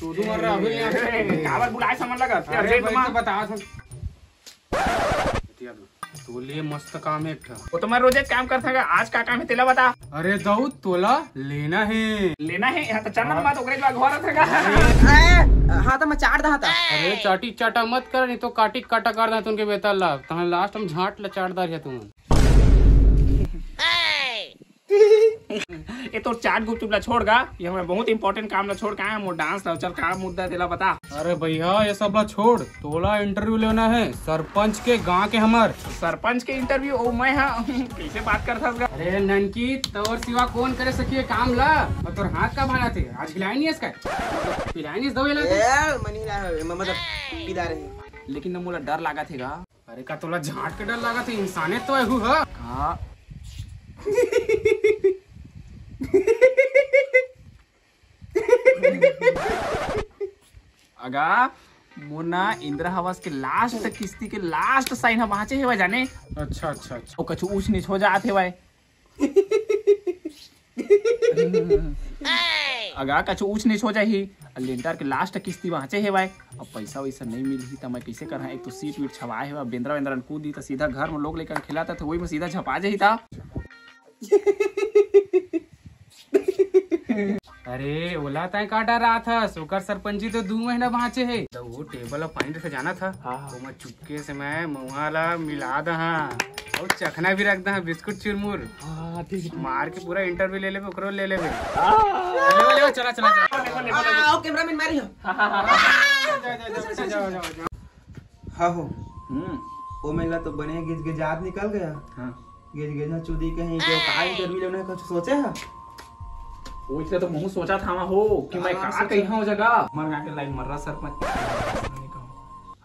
चोदू मर रहा अभी काबर बुलाए समझ लगा अरे भाई बता तो लिए मस्त काम है एक ठा। वो तो मैं रोज काम करता है, आज का काम है तेला बता। अरे दाऊद तोला लेना है यहाँ तो चलना मत ओकरे के घर रहेगा। हाँ तो मैं चाट दहा था। अरे चाटी चाटा मत कर, नहीं तो काटी काटा कर दे तुमके बेहतर लाभ तहां लास्ट हम झाट ला चाट दार है तुम। ये तो चाट गुपचुप ला छोड़गा, ये हमें बहुत इंपॉर्टेंट काम ला छोड़ का है, मोर डांस ला चल काम मुद्दा तेला बता। अरे भैया ये सब ला छोड़, तोला इंटरव्यू लेना है सरपंच के गांव के हमर। सरपंच के इंटरव्यू ओ मैं हाँ कैसे बात कर सकता। अरे ननकी तोर सिवा कौन करे सकिए काम ला, और तोर हाथ का भाड़ा थे आज खिलाई नहीं इसका खिलाई नहीं दवे ला मतलब पीला रही, लेकिन मोला डर लगा थेगा। अरे का तोला झाट के डर लगा थे, इंसाने तो है हुआ हाँ अगा मुन्ना इंदिरा आवास के लास्ट किस्ती के लास्ट साइन हम वहां है जाने। अच्छा अच्छा अच्छा वो कछु ऊंच नीच हो जाते भाई। अगा कछु ऊंच नीच हो जाही, लेंटर के लास्ट किस्ती वहां है भाई। अब पैसा वैसा नहीं मिली तो मैं कैसे कर, एक तो सीट वीट छवाए है, बेंद्रा वेंद्रा कूद दी तो सीधा घर में लोग लेकर खिलाता था, वही में सीधा झपा जाही था। अरे ओला तय का डर रहा था, सोकर सरपंची तो 2 महीना बाँचे है तो वो टेबल और पानी से जाना था। तो मैं चुपके से मैं मुहाला मिला दहा और चखना भी रख दहा बिस्कुट चुरमुर मार के पूरा इंटरव्यू ले लेबे ओकरो ले लेबे। ले चला चला आओ कैमरामैन मारी हो। हाँ हो वो महिला तो बने गिज गिजात निकल गया। गिज गिजा चुदी कहीं के का इंटरव्यू लेने का कुछ सोचे है। वो इसलिए तो मुँह सोचा था हो कि मैं कहाँ कहीं हूँ जगह। हमारे गाँव के लाइन मर रहा सरपंच,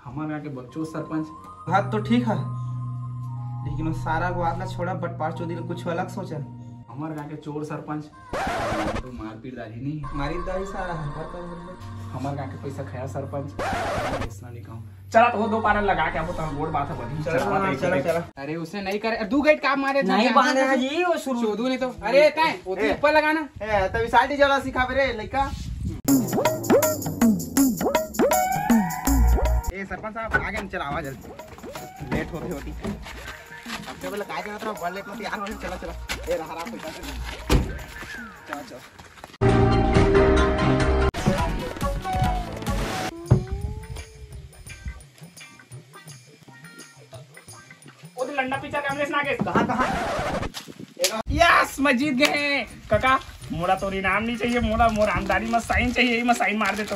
हमारे गाँव के बच्चों सरपंच। बात तो ठीक है, लेकिन वो सारा को आगला छोड़ा बटपार चौधरी ने कुछ अलग सोचा। हमारे गाँव के चोर सरपंच तो मारपीट दारी नहीं मारी दारी सारा हमारे गाँव के पैसा खाया सरपंच। नहीं कहूँ चला तो वो 2 पारा लगा के आपको तो बोर्ड बात है बनी। चला अरे उसे नहीं करे 2 गेट काम मारे नहीं बांधे है जी वो शुरू चोदू नहीं तो। अरे तय ऊपर लगाना तभी साल्टी जला सिखावे रे लड़का। ए सरपंच साहब आगे चला आवाज जल्दी लेट होती अब के बोले काय करत रहो बड़ लेट मत यार चला चला। ए रहा पैसा से चल लंडा पिक्चर कैमरे नागे कहाँ यस मैं जीत गए काका। मोरा तो इनाम नहीं चाहिए, मोरा आमदनी में साइन चाहिए, मैं साइन मार दे तो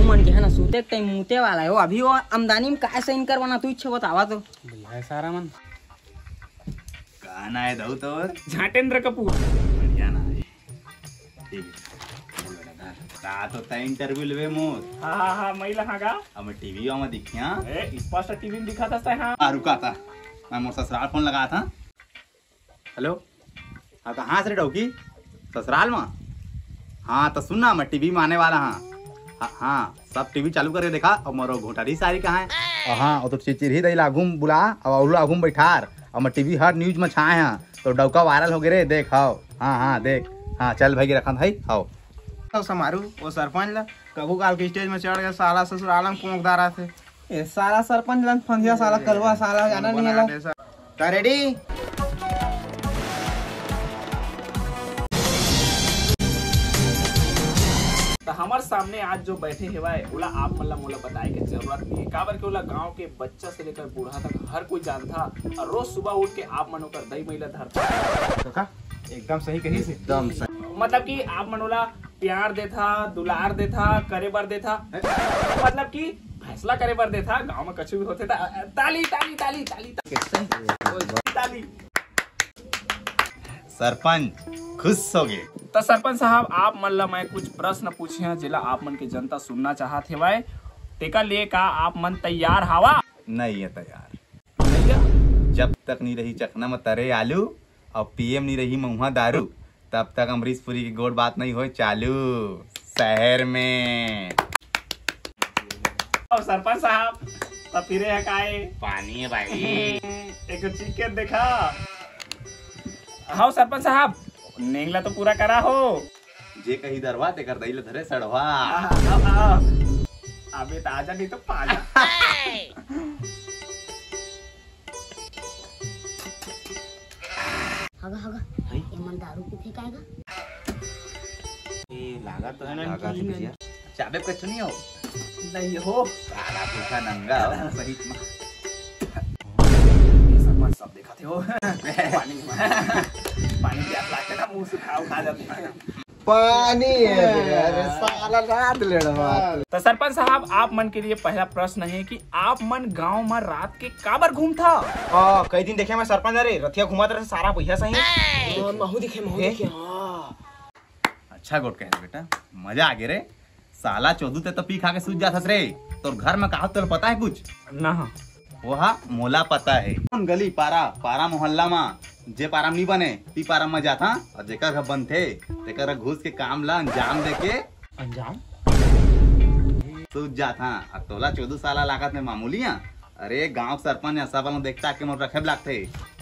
मन के है ना सूते टाइम मुते वाला है वो। अभी वो आमदनी में काय साइन करवाना तू इच्छा बतावा तो भैया सारा मन गाना है दऊ तो झाटेंद्र कपूर बढ़िया ना है। ठीक है तो ता इंटरव्यू लेवे मोर। हाँ मैं लहागा अब टीवी में दिखिया स्पष्ट टीवी में दिखा था। हाँ रुका था मैं मोर ससुराल फोन लगा था। हेलो हाँ कहाँ से डौकी ससुराल में। हाँ तो सुनना मैं टीवी में आने वाला हाँ सब टीवी चालू करके देखा और मोरो घोटारी सारी कहाँ है। हाँ और तो चिरही दही लागूम बुला और आगूम बैठार और मैं टीवी हर न्यूज में छाए हैं तो डौका वायरल हो गए रे देख। हाँ हाँ देख हाँ चल भाई रखा भाई। हाँ समारू वो सरपंच ला कबू काल के स्टेज में चढ़ गया साला ससुराल में पोंकदारा थे। ए साला सरपंच लन फंदिया साला कलवा साला जाना नहीं है ला रेडी। तो हमारे सामने आज जो बैठे हैं भाई ओला आप मतलब मोला बताए के जरूरत नहीं है काबर के ओला गांव के बच्चा से लेकर बूढ़ा तक हर कोई जानता और रोज सुबह उठ के आप मनो कर दही महिला धरता। काका एकदम सही कही से एकदम सही। मतलब कि आप मनोला प्यार देथा दुलार देथा करे बर देथा मतलब कि फैसला करे बर देथा। गांव में कछु भी होते था ताली ताली ताली ताली ताली। सरपंच खुश हो गए। तो सरपंच साहब आप मन ला मैं कुछ प्रश्न पूछे हैं जिला आप मन की जनता सुनना चाहते भाई टेका लिए का आप मन तैयार हवा। नहीं है तैयार भैया जब तक नहीं रही चखना में तरे आलू और पीएम नहीं रही महुआ दारू तब तक अमरीश पुरी की गोड़ बात नहीं हो चालू शहर में। और सरपंच साहब तो फिर है काए पानी है भाई एक चिकन देखा। हाँ सरपंच साहब नेंगला तो पूरा करा हो। जे कही दरवा ते कर दई ले धरे सड़वा। अबे ताजा नहीं तो पाजा। हगा हगा ये मन दारू पी फेंकाएगा। ए लागा तो है ना लगा थे भैया चाबे कछु नहीं हो नहीं हो काला पूछा नंगा हो सही में। सरपंच सब देखा थे हो। पानी प्यास लागते ना मुंह से खा जाते हैं। पानी है अरे साला रात लेड़वा। तो सरपंच साहब आप मन के लिए पहला प्रश्न है कि आप मन गांव में रात के काबर घूमता? कई दिन देखे मैं सरपंच अरे रथिया घुमात रहे सारा भैया सही महू दिखे अच्छा गोट कह बेटा मजा आ गया रे। साला चौदू ते तो पी खा के सूझ जाथस रे। तोर घर में कहा तो पता है कुछ ना? वहा मोला पता है। कौन गली पारा मोहल्ला में जे पारा नहीं बने ती पारा में जाता और जेकर घर बनथे तेकर घुस के काम ला अंजाम देके अंजाम सूझ जाता। और तोला 14 साल लागत में मामूलिया। अरे गांव सरपंच ऐसा वाला देखता के मोर रखे लागथे।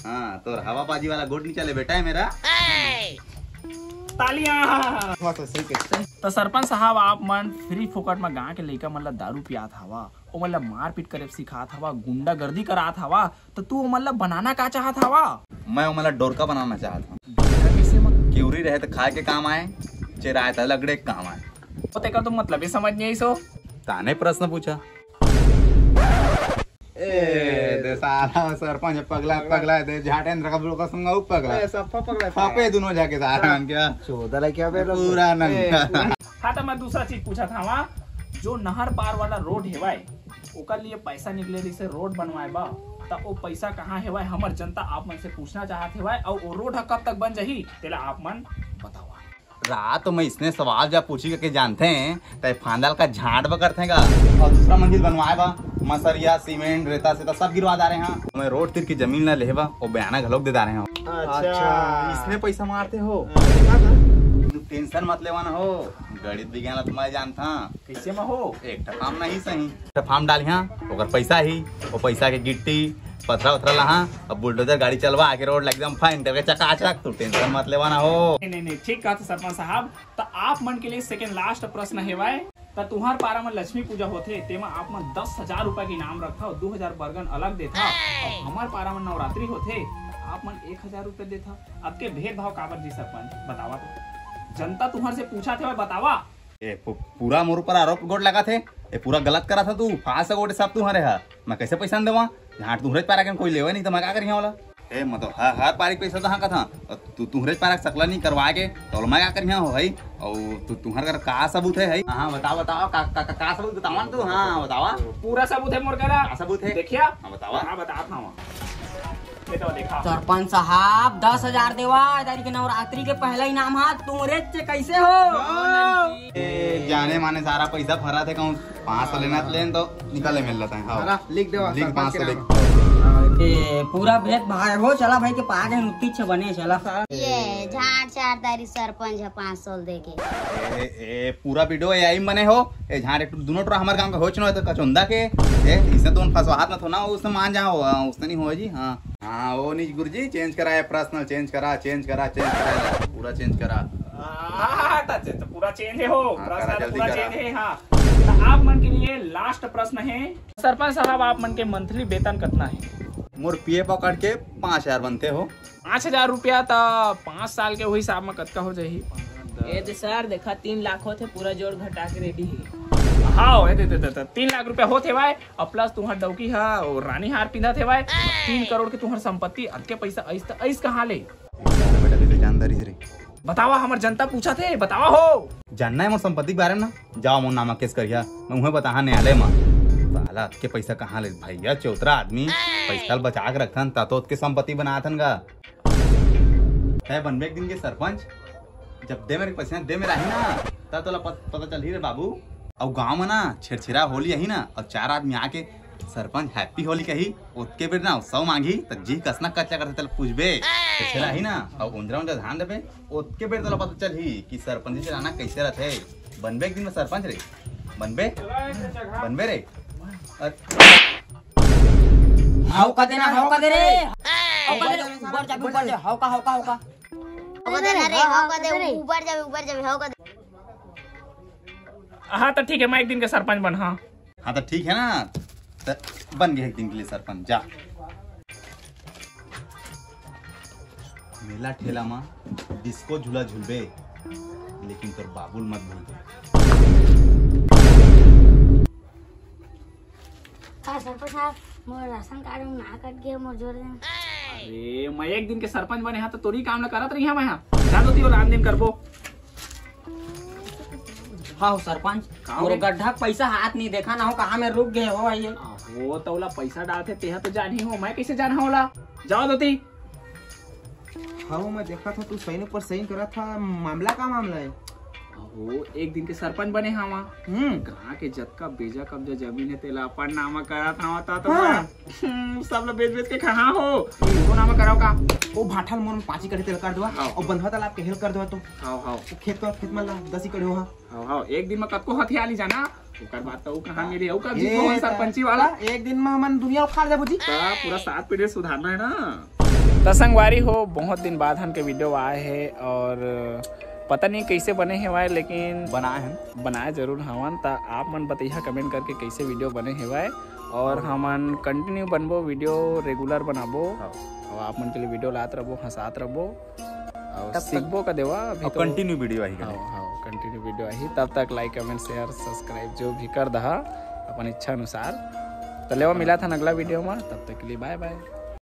हाँ तोर हवाबाजी वाला गोट नहीं चले बेटा है मेरा। तालियां। तो सरपंच साहब आप मन फ्री फोकट में गांव के लइका मन ला दारू पियात हवा, ओ मन ला मार पीट करे सिखात हवा, गुंडागर्दी करात हवा, तो तू ओ मन ला बनाना का चाहत हवा? मैं वो मतलब डोरका बनाना चाहता हूँ। कैसे मन? क्यूरी रहे तो खाए के काम आए, चिराए तो लगड़े के काम आए। तो तेका तो मतलब ही समझ नहीं सो। ताने प्रश्न पूछा। दे साला सरपंच पगला दे झाटेंद्र का बुलका संगा पगला सब पकड़ा फापे दोनों जाके सारा क्या 14 क्या बेरो पूरा नंगा। हाँ तो मैं दूसरा चीज पूछा था वहाँ जो नहर पार वाला रोड हेवाय ओकर लिए पैसा निकले रही से रोड बनवाए बा तो वो पैसा कहाँ हेवाय हमर जनता आप मन से पूछना चाहत हेवाय और वो रोड कब तक बन जाही तेला आप मन बतावा। रात में इसने सवाल जब पूछी के जानते हैं तो फांदल का झाड़ बकर थे और दूसरा मंजिल बनवाए बा मसरिया सीमेंट रेता से तो सब गिरवा दा रहे हैं। मैं रोड तिर की जमीन ना लेबा और बयाना घलोक दे दा रहे हैं। अच्छा इसमें पैसा मारते हो टेंशन मत लेवा ना हो। गणित विज्ञान तुम्हारे जानता कैसे में हो एक काम नहीं सही फार्म डाली हाँ ओकर पैसा ही वो पैसा के गिट्टी पथरा उथरा ला अब बुलडोजर गाड़ी चलवा आके रोड एकदम फाइन करके चकाचक तू टेंशन मत लेवा ना हो। नहीं ठीक कहा सरपंच साहब। तो आप मन के लिए सेकंड लास्ट प्रश्न हेवाय तो तुम्हार पारा में लक्ष्मी पूजा होते तेमा आप मन 10,000 रुपए के इनाम रखा और 2,000 बर्गन अलग देता और हमार पारा में नवरात्रि होते आप मन 1,000 रुपए देता। अब के भेदभाव काबर जी सरपंच बतावा तो जनता तुम्हारे से पूछा थे बतावा। पूरा मोर पर आरोप गोट लगा थे ये पूरा गलत करा था तू फांस गोट सब तुम्हारे है मैं कैसे पैसा न देवा यहाँ तुम्हारे पारा के कोई लेवे नहीं तो मैं क्या करिए वाला ए मतलब हर पारी पैसा तो हाँ का था तू तुम्हारे पारा सकला नहीं करवा के तो मैं क्या करिए हो भाई और तू तुम्हारे घर का सबूत है हाँ बताओ का सबूत बतावा तू हाँ बतावा पूरा सबूत है मोर करा सबूत है देखिया बतावा हाँ बता था तो देखा सरपंच साहब 10,000 देवा तारीख नवरात्रि के पहला इनाम हाथ तुमरे कैसे हो? जाने माने सारा पैसा भरा थे कहूँ 500 लेना लेन तो निकाले मिल जाता है लिख दे लिख 500 लिख पूरा भेद भाग हो चला भाई के पाग है नुक्ति छ बने चला ये झाड़ चार तारीख सरपंच है 500 देके ए पूरा वीडियो यही बने हो ए झाड़ दोनों टोरा हमारे गांव का होच न तो कचौंदा के इसने तो फंसवा हाथ में थो ना उसने मान जाओ उसने नहीं हो जी हाँ हाँ वो नहीं गुरुजी चेंज करा है पर्सनल चेंज करा पूरा चेंज करा तो पूरा चेंज है हो करा, जल्दी पूरा करा। चेंज है हाँ। तो आप मन के लिए लास्ट प्रश्न है सरपंच साहब आप मन के मंथली वेतन कितना है? मोर पीए पकड़ के 5,000 बनते हो 5,000 रुपया तो 5 साल के हिसाब में कतका हो जाही? ये तो सर देखा 3 लाख होते पूरा जोड़ घटा के रेडी है। हाँ 3 लाख रुपया होते भाई और प्लस तुम्हार डौकी है और रानी हार पिंधा थे भाई 3 करोड़ के तुम्हार संपत्ति अतके पैसा ऐस कहाँ ले जानदारी से बतावा हमार जनता पूछा थे बतावा हो जानना है मोर संपत्ति के बारे में ना जाओ मोर नामा केस करिया मैं उन्हें बता न्यायालय में साला के पैसा कहाँ ले भैया चौतरा आदमी पैसा बचा के रखन तो के संपत्ति बनाथन गा है बनबे एक दिन के सरपंच जब दे मेरे पैसा दे मेरा ही ना तब तो पता चल ही रे बाबू और गाँव में ना छेड़छेड़ा होली यही ना और 4 आदमी आके सरपंच हैप्पी होली कही उसके बेर ना 100 मांगी तो जी कसना कच्चा करते पूछबे छेड़ा ही ना और उंजरा ध्यान देबे उसके बेर तो पता चल ही कि सरपंच चलाना कैसे रहते बनबे एक दिन में सरपंच रे बनबे रे हाउ का देना हाउ का दे रे ऊपर जा हाउ का ऊपर जावे ऊपर जावे हाँ तो ठीक है, मैं एक दिन के सरपंच बन। हाँ हाँ तो ठीक है ना, तो बन गए एक दिन के लिए सरपंच। जा मेला ठेला में डिस्को झूला झूलबे, लेकिन तोर बाबुल मत भूल। हाँ सरपंच साहब, मोर राशन कार्ड में ना कट गया, मोर जोड़ देना। अरे मैं एक दिन के सरपंच बने हाँ तो तोरी काम ना करत रही मैं। हाँ जान होती और आन दिन करबो। हाँ सरपंच, और गड्ढा पैसा हाथ नहीं देखा ना हो, कहाँ में रुक गए हो आइए। वो तौला पैसा डालते तेहा तो जान ही हो, मैं कैसे जान होला। जाओ दोती। हाँ मैं देखा था तू सही पर सही करा था, मामला का मामला है? वो एक दिन के सरपंच बने हाँ वहाँ। कहाँ के जतका बेजा कब्जा जमीन है तेला अपन नामा करा था तो हाँ। सब लोग बेच के कहाँ हो वो नामा कराओ का। वो भाठल मोर में 5 कड़ी तेल कर दो और बंधवा तालाब के हेल कर दो। तो हाँ खेत में 10 कड़ी हो। हाँ एक दिन में कतको हथियाली जाना ओकर बात तो कहाँ मिली हो कब जीतो सरपंची वाला। एक दिन में हमन दुनिया उखाड़ दे बुझी। पूरा 7 पीढ़ी सुधारना है ना। तो संगवारी हो, बहुत दिन बाद हम के वीडियो आए हैं और पता नहीं कैसे बने हैं, लेकिन बनाए जरूर हवन। तो आप मन बताइए कमेंट करके कैसे वीडियो बने हैं, और हमन कंटिन्यू बनबो वीडियो, रेगुलर बनाबो और आप मन के लिए वीडियो लात रहो, हंसात रहो और सीखबो का देवा। अभी तो कंटिन्यू वीडियो आई। हाँ कंटिन्यू वीडियो आई। तब तक लाइक कमेंट शेयर सब्सक्राइब जो भी कर दहा अपन इच्छा अनुसार। तो लेवा मिला था अगला वीडियो में, तब तक के लिए बाय बाय।